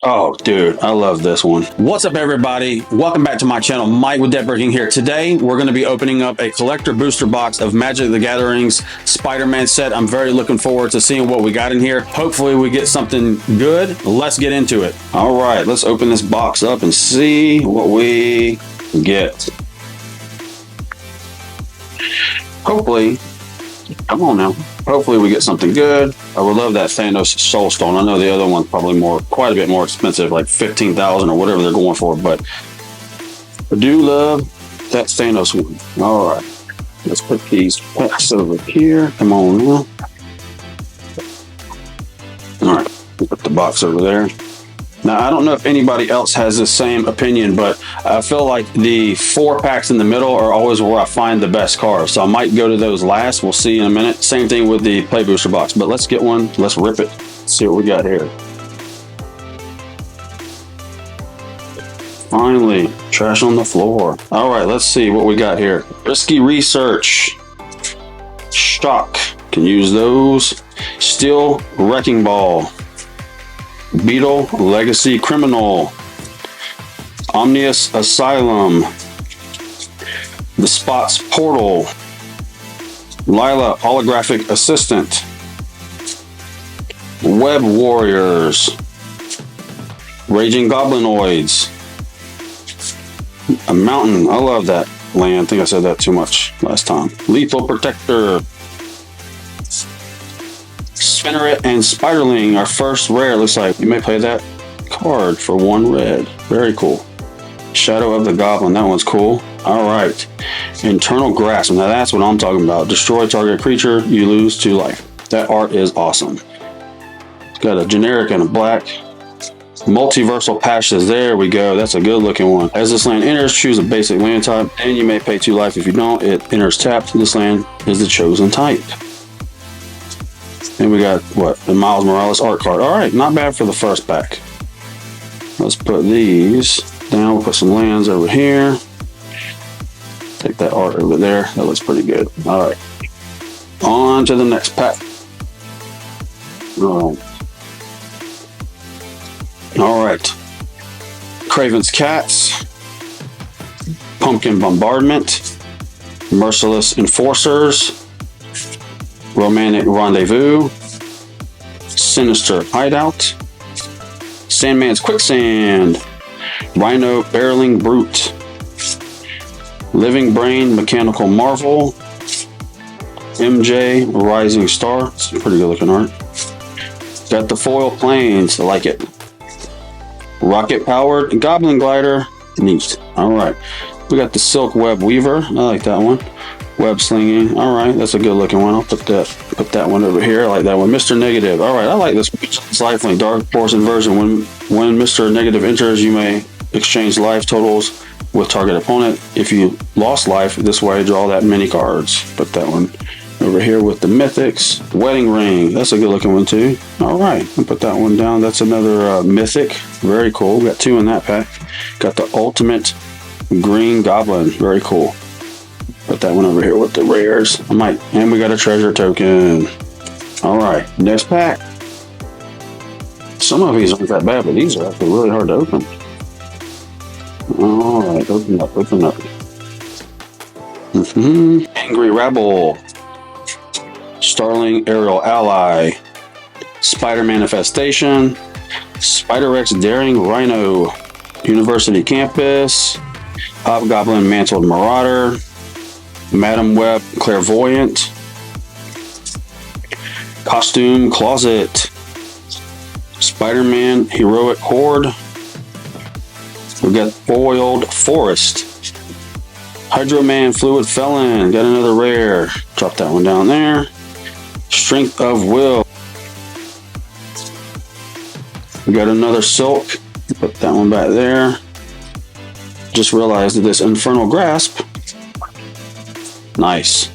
Oh, dude, I love this one. What's up, everybody? Welcome back to my channel. Mike with Deckbreaking here. Today, we're going to be opening up a collector booster box of Magic the Gathering's Spider-Man set. I'm very looking forward to seeing what we got in here. Hopefully, we get something good. Let's get into it. All right, let's open this box up and see what we get. Hopefully, come on now. Hopefully we get something good. I would love that Thanos Soul Stone. I know the other one's probably quite a bit more expensive, like 15,000 or whatever they're going for, but I do love that Thanos one. All right, let's put these packs over here. Come on now. All right, put the box over there. Now, I don't know if anybody else has the same opinion, but I feel like the 4 packs in the middle are always where I find the best cards. So I might go to those last. We'll see in a minute. Same thing with the Play Booster box. But let's get one. Let's rip it. See what we got here. Finally, trash on the floor. All right, let's see what we got here. Risky Research. Shock. Can use those. Steel Wrecking Ball. Beetle Legacy Criminal, Omnius Asylum, The Spots Portal, Lila Holographic Assistant, Web Warriors, Raging Goblinoids, a mountain. I love that land. I think I said that too much last time. Lethal Protector, Spinneret and Spiderling, our first rare. Looks like you may play that card for 1 red. Very cool. Shadow of the Goblin, that one's cool. All right. Internal Grasp, now that's what I'm talking about. Destroy target creature, you lose 2 life. That art is awesome. It's got a generic and a black. Multiversal Patches, there we go. That's a good looking one. As this land enters, choose a basic land type, and you may pay 2 life. If you don't, it enters tapped. This land is the chosen type. And we got, what, the Miles Morales art card. All right, not bad for the first pack. Let's put these down. We'll put some lands over here. Take that art over there. That looks pretty good. All right. On to the next pack. All right. Craven's Cats. Pumpkin Bombardment. Merciless Enforcers. Romantic Rendezvous, Sinister Hideout, Sandman's Quicksand, Rhino Barreling Brute, Living Brain Mechanical Marvel, MJ Rising Star. It's a pretty good looking art. Got the Foil Planes, I like it. Rocket Powered Goblin Glider, neat. All right, we got the Silk Web Weaver. I like that one. Web Slinging, all right, that's a good looking one. I'll put that one over here. I like that one. Mr. Negative, all right, I like this. It's Lifelink Dark Force Inversion. When Mr. Negative enters, you may exchange life totals with target opponent. If you lost life, this way draw that many cards. Put that one over here with the Mythics. Wedding Ring, that's a good looking one too. All right, I'll put that one down. That's another Mythic, very cool. We got 2 in that pack. Got the Ultimate Green Goblin, very cool. Put that one over here with the rares. And we got a treasure token. All right, next pack. Some of these aren't that bad, but these are actually really hard to open. All right, open up, open up. Angry Rebel, Starling Aerial Ally, Spider Manifestation, Spider-Rex Daring Rhino, University Campus, Hobgoblin Mantled Marauder, Madam Web Clairvoyant, Costume Closet, Spider-Man Heroic Horde. We got Foiled Forest, Hydro-Man Fluid Felon. Got another rare. Drop that one down there. Strength of Will. We got another Silk. Put that one back there. Just realized that this Infernal Grasp. Nice.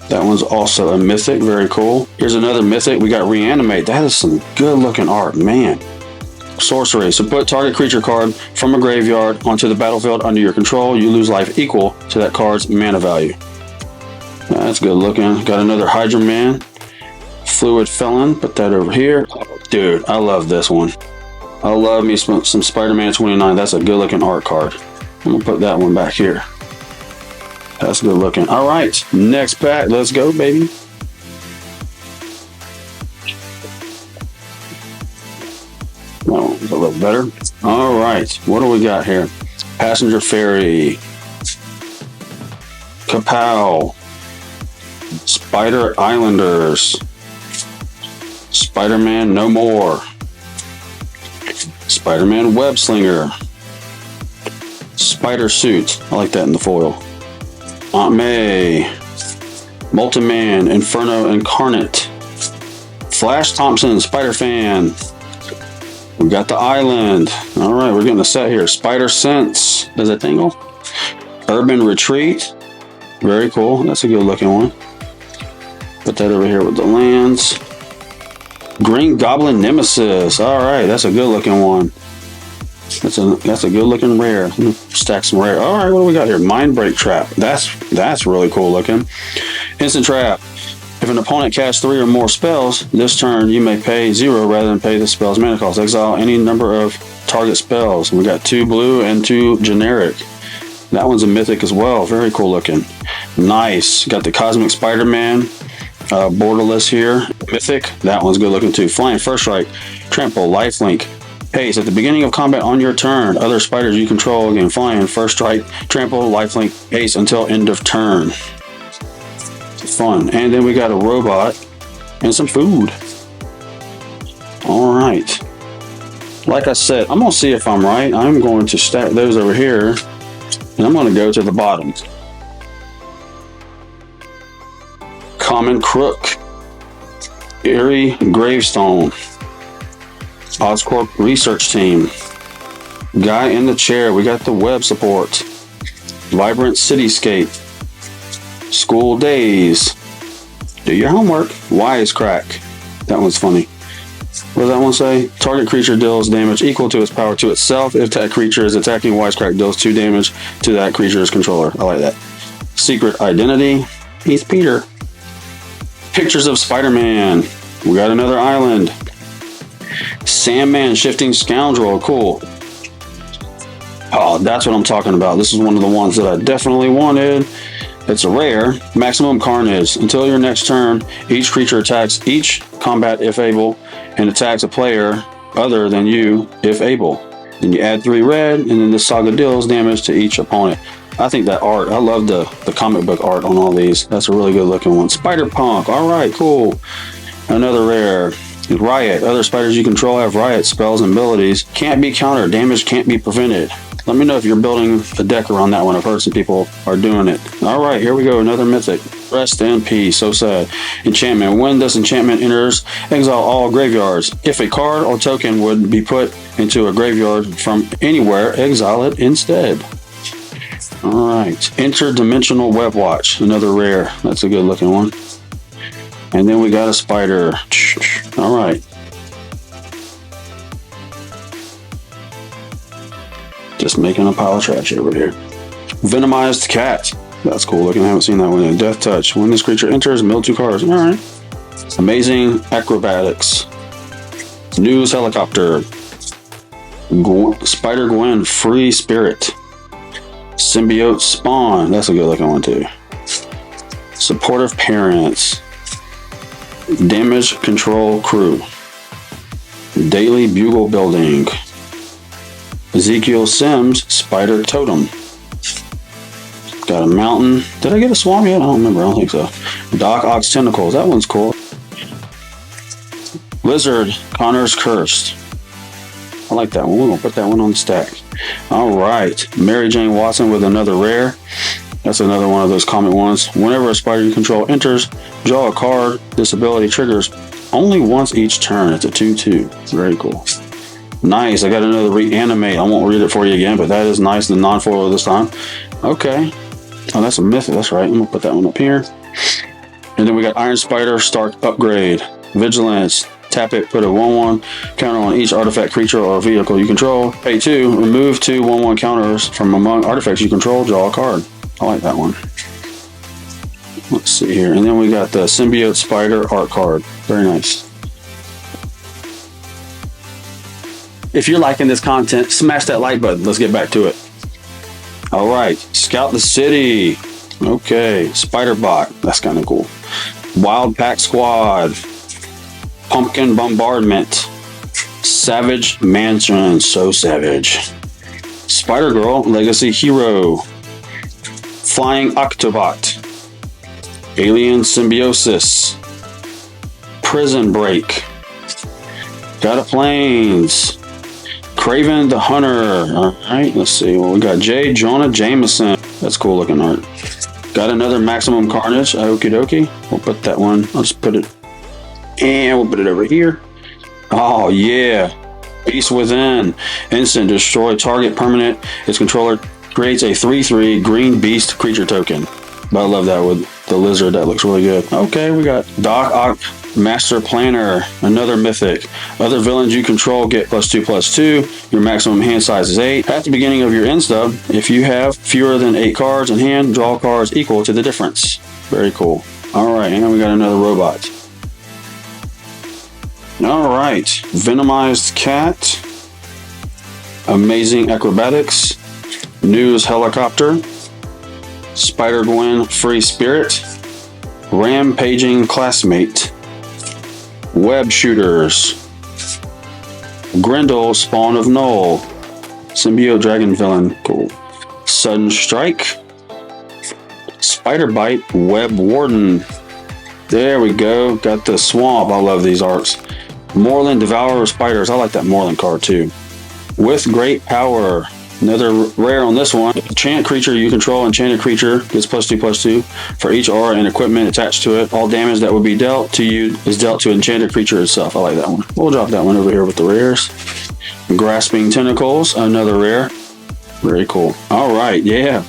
That one's also a Mythic. Very cool. Here's another Mythic. We got Reanimate. That is some good looking art, man. Sorcery. So put target creature card from a graveyard onto the battlefield under your control. You lose life equal to that card's mana value. That's good looking. Got another Hydra Man. Fluid Felon. Put that over here. Dude, I love this one. I love me some Spider-Man 29. That's a good looking art card. I'm gonna put that one back here. That's good looking. All right, next pack. Let's go, baby. No, a little better. All right, what do we got here? Passenger Ferry, Kapow, Spider Islanders, Spider-Man No More, Spider-Man Web Slinger, Spider Suit. I like that in the foil. Aunt May, Molten Man, Inferno Incarnate, Flash Thompson, Spider Fan. We got the Island. All right, we're getting a set here. Spider Sense. Does it tingle? Urban Retreat. Very cool. That's a good looking one. Put that over here with the lands. Green Goblin Nemesis. All right, that's a good looking one. That's a good looking rare. Stack some rare. All right, what do we got here? Mind Break Trap. That's really cool looking. Instant Trap. If an opponent casts 3 or more spells this turn, you may pay 0 rather than pay the spell's mana cost. Exile any number of target spells. We got 2 blue and 2 generic. That one's a mythic as well. Very cool looking. Nice. Got the Cosmic Spider-Man borderless here. Mythic. That one's good looking too. Flying First Strike. Trample. Lifelink. Haste. At the beginning of combat on your turn, other spiders you control gain Flying First Strike. Trample. Lifelink. Haste until end of turn. Fun. And then we got a robot and some food. All right. Like I said, I'm going to see if I'm right. I'm going to stack those over here, and I'm going to go to the bottom. Common Crook, Eerie Gravestone, Oscorp Research Team, Guy in the Chair. We got the web support. Vibrant Cityscape, School Days, Do Your Homework, Wisecrack. That one's funny. What does that one say? Target creature deals damage equal to its power to itself. If that creature is attacking, Wisecrack deals 2 damage to that creature's controller. I like that. Secret Identity. He's Peter. Pictures of Spider-Man. We got another island. Sandman Shifting Scoundrel. Cool. Oh, that's what I'm talking about. This is one of the ones that I definitely wanted. It's a rare. Maximum Carnage. Until your next turn, each creature attacks each combat if able, and attacks a player other than you if able. Then you add 3 red, and then this saga deals damage to each opponent. I think that art, I love the comic book art on all these. That's a really good looking one. Spider-Punk. All right, cool. Another rare. Riot. Other spiders you control have Riot spells and abilities. Can't be countered. Damage can't be prevented. Let me know if you're building a deck around that one. I've heard some people are doing it. All right, here we go. Another mythic. Rest in peace. So sad. Enchantment. When this enchantment enters, exile all graveyards. If a card or token would be put into a graveyard from anywhere, exile it instead. All right. Interdimensional Web Watch. Another rare. That's a good looking one. And then we got a spider. All right. Just making a pile of trash over here. Venomized Cat. That's cool looking. I haven't seen that one yet. Death Touch. When this creature enters, mill 2 cards. All right. Amazing Acrobatics. News Helicopter. Spider Gwen. Free Spirit. Symbiote Spawn. That's a good looking one too. Supportive Parents. Damage Control Crew. Daily Bugle Building. Ezekiel Sims, Spider Totem. Got a mountain. Did I get a swamp yet? I don't remember. I don't think so. Doc Ock's Tentacles. That one's cool. Lizard, Connor's Cursed. I like that one. We're going to put that one on the stack. All right. Mary Jane Watson with another rare. That's another one of those common ones. Whenever a spider you control enters, draw a card. This ability triggers only once each turn. It's a 2/2. Very cool. Nice. I got another Reanimate. I won't read it for you again, but that is nice. The non-foil this time. Okay. Oh, that's a mythic. That's right. I'm going to put that one up here. And then we got Iron Spider Stark Upgrade. Vigilance. Tap it, put a 1/1 counter on each artifact, creature, or vehicle you control. Pay 2. Remove 2 1/1 counters from among artifacts you control. Draw a card. I like that one. Let's see here. And then we got the Symbiote Spider art card. Very nice. If you're liking this content, smash that like button. Let's get back to it. All right, Scout the City. Okay, Spider-Bot. That's kind of cool. Wild Pack Squad. Pumpkin Bombardment. Savage Mansion. So savage. Spider-Girl Legacy Hero. Flying Octobot. Alien Symbiosis. Prison Break. Got a Planes. Craven the Hunter. Alright, let's see. Well, we got J. Jonah Jameson. That's cool looking art. Got another Maximum Carnage. Okie dokie. We'll put that one. I'll just put it. And we'll put it over here. Oh, yeah. Beast Within. Instant. Destroy target permanent. Its controller creates a 3/3 green beast creature token. But I love that with the lizard. That looks really good. Okay, we got Doc Ock Master Planner. Another mythic. Other villains you control get +2/+2. Your maximum hand size is 8. At the beginning of your end stub, if you have fewer than 8 cards in hand, draw cards equal to the difference. Very cool. Alright, and then we got another robot. Alright. Venomized Cat. Amazing Acrobatics. News Helicopter. Spider-Gwen Free Spirit. Rampaging Classmate. Web Shooters. Grendel Spawn of Null. Symbiote Dragon Villain. Cool. Sudden Strike. Spider Bite Web Warden. There we go. Got the Swamp. I love these arts. Moreland Devourer of Spiders. I like that Moreland card too. With Great Power. Another rare on this one. Enchant creature you control. Enchanted creature gets +2/+2 for each aura and equipment attached to it. All damage that would be dealt to you is dealt to enchanted creature itself. I like that one. We'll drop that one over here with the rares. Grasping Tentacles. Another rare. Very cool. All right. Yeah.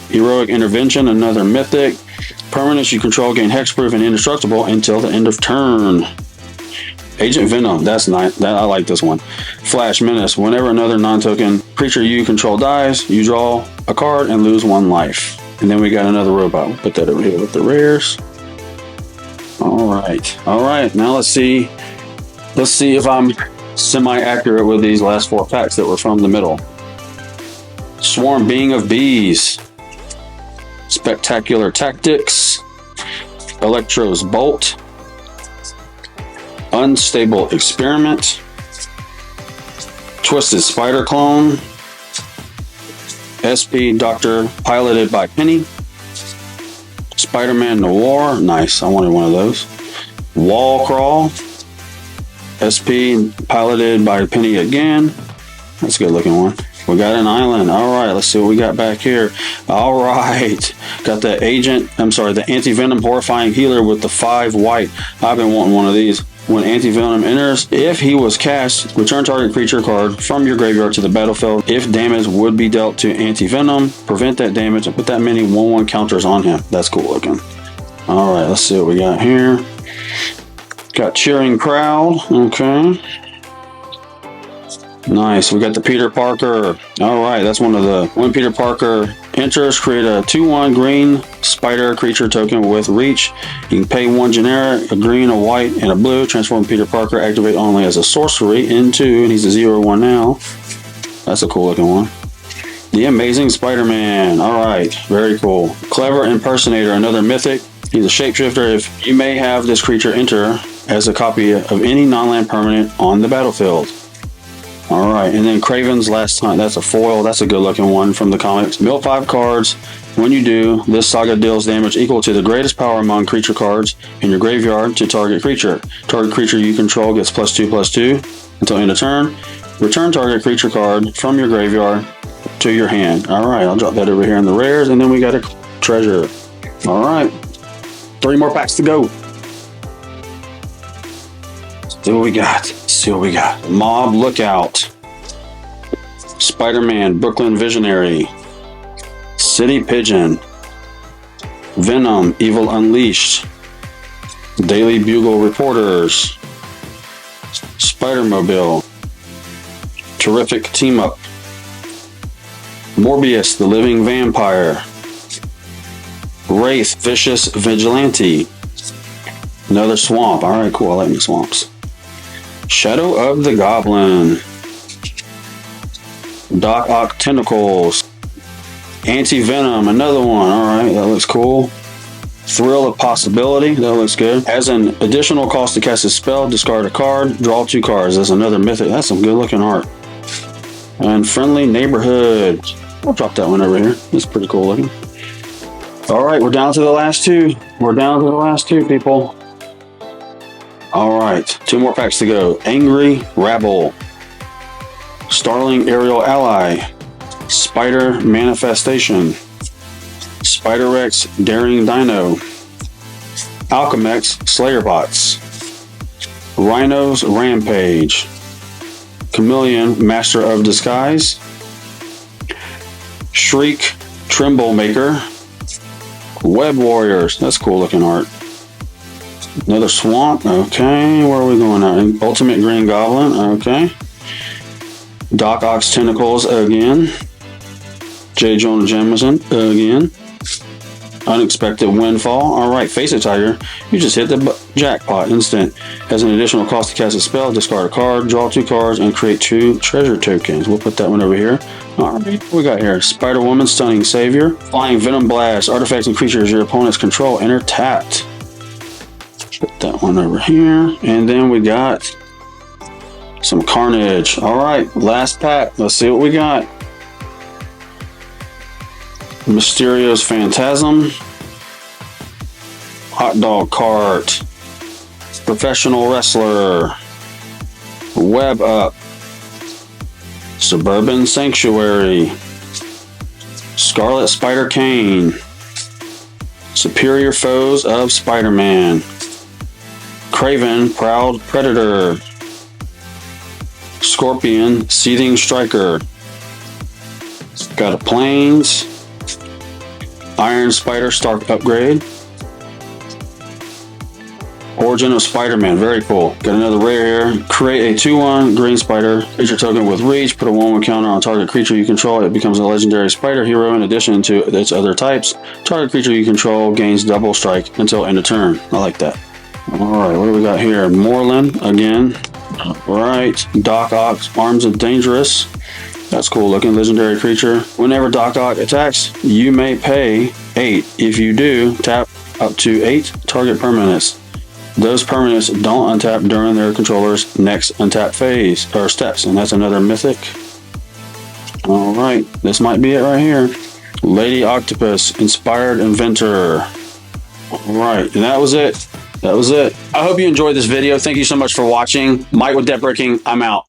Heroic Intervention. Another mythic. Permanents you control gain hexproof and indestructible until the end of turn. Agent Venom, that's nice. I like this one. Flash Menace. Whenever another non-token creature you control dies, you draw a card and lose 1 life. And then we got another robot. We'll put that over here with the rares. All right. Now let's see if I'm semi-accurate with these last 4 packs that were from the middle. Swarm Being of Bees. Spectacular Tactics. Electro's Bolt. Unstable Experiment. Twisted Spider Clone. SP Doctor piloted by Penny. Spider-Man Noir. Nice. I wanted one of those. Wall Crawl. SP piloted by Penny again. That's a good looking one. We got an island. All right, let's see what we got back here. All right, got the the Anti-Venom Horrifying Healer with the 5 white. I've been wanting one of these. When Anti-Venom enters, if he was cast, return target creature card from your graveyard to the battlefield. If damage would be dealt to Anti-Venom, prevent that damage and put that many 1/1 counters on him. That's cool looking. All right, let's see what we got here. Got Cheering Crowd. Okay. Nice. We got the Peter Parker. All right, that's when Peter Parker enters, create a 2/1 green spider creature token with reach. You can pay 1 generic, a green, a white, and a blue. Transform Peter Parker, activate only as a sorcery into, and he's a 0/1 now. That's a cool looking one. The Amazing Spider-Man. All right, very cool. Clever Impersonator, another mythic. He's a shapeshifter. If you may have this creature enter as a copy of any non-land permanent on the battlefield. All right, and then Craven's Last Hunt. That's a foil. That's a good looking one from the comics. Mill 5 cards. When you do, this saga deals damage equal to the greatest power among creature cards in your graveyard to target creature. Target creature you control gets +2/+2 until end of turn. Return target creature card from your graveyard to your hand. All right, I'll drop that over here in the rares, and then we got a treasure. All right, 3 more packs to go. See what we got. Mob Lookout. Spider-Man Brooklyn Visionary. City Pigeon. Venom Evil Unleashed. Daily Bugle Reporters. Spider-Mobile. Terrific Team Up. Morbius the Living Vampire. Wraith Vicious Vigilante. Another Swamp. Alright, cool. I like my swamps. Shadow of the Goblin. Doc Ock Tentacles. Anti-Venom, another one. Alright, that looks cool. Thrill of Possibility, that looks good. As an additional cost to cast a spell, discard a card, draw 2 cards. That's another mythic. That's some good looking art. And Friendly Neighborhood. I'll drop that one over here. It's pretty cool looking. Alright, we're down to the last 2. We're down to the last 2, people. Alright, 2 more packs to go. Angry Rabble. Starling Aerial Ally. Spider Manifestation. Spider-Rex Daring Dino. Alchemex Slayerbots. Rhinos Rampage. Chameleon Master of Disguise. Shriek Tremble Maker. Web Warriors. That's cool looking art. Another Swamp. Okay, where are we going now? Ultimate Green Goblin. Okay. Doc Ock's Tentacles again. J. Jonah Jameson again. Unexpected Windfall. Alright, Face It Tiger. You just hit the jackpot instant. As an additional cost to cast a spell, discard a card, draw 2 cards, and create 2 treasure tokens. We'll put that one over here. Alright, what we got here? Spider-Woman Stunning Savior. Flying Venom Blast. Artifacts and creatures your opponents control enter tapped. Put that one over here. And then we got some Carnage. Alright, last pack. Let's see what we got. Mysterio's Phantasm. Hot Dog Cart. Professional Wrestler. Web Up. Suburban Sanctuary. Scarlet Spider Cane. Superior Foes of Spider-Man. Craven Proud Predator. Scorpion Seething Striker. Got a Plains. Iron Spider Stark Upgrade. Origin of Spider-Man, very cool. Got another rare here. Create a 2/1 green spider creature token with reach. Put a 1/1 counter on target creature you control. It becomes a legendary spider hero in addition to its other types. Target creature you control gains double strike until end of turn. I like that. Alright, what do we got here? Moreland again. Alright, Doc Ock's Arms of Dangerous. That's cool looking. Legendary creature. Whenever Doc Ock attacks, you may pay 8. If you do, tap up to 8 target permanents. Those permanents don't untap during their controller's next untap phase or steps, and that's another mythic. Alright, this might be it right here. Lady Octopus, Inspired Inventor. Alright, and that was it. That was it. I hope you enjoyed this video. Thank you so much for watching. Mike with Deckbreaking. I'm out.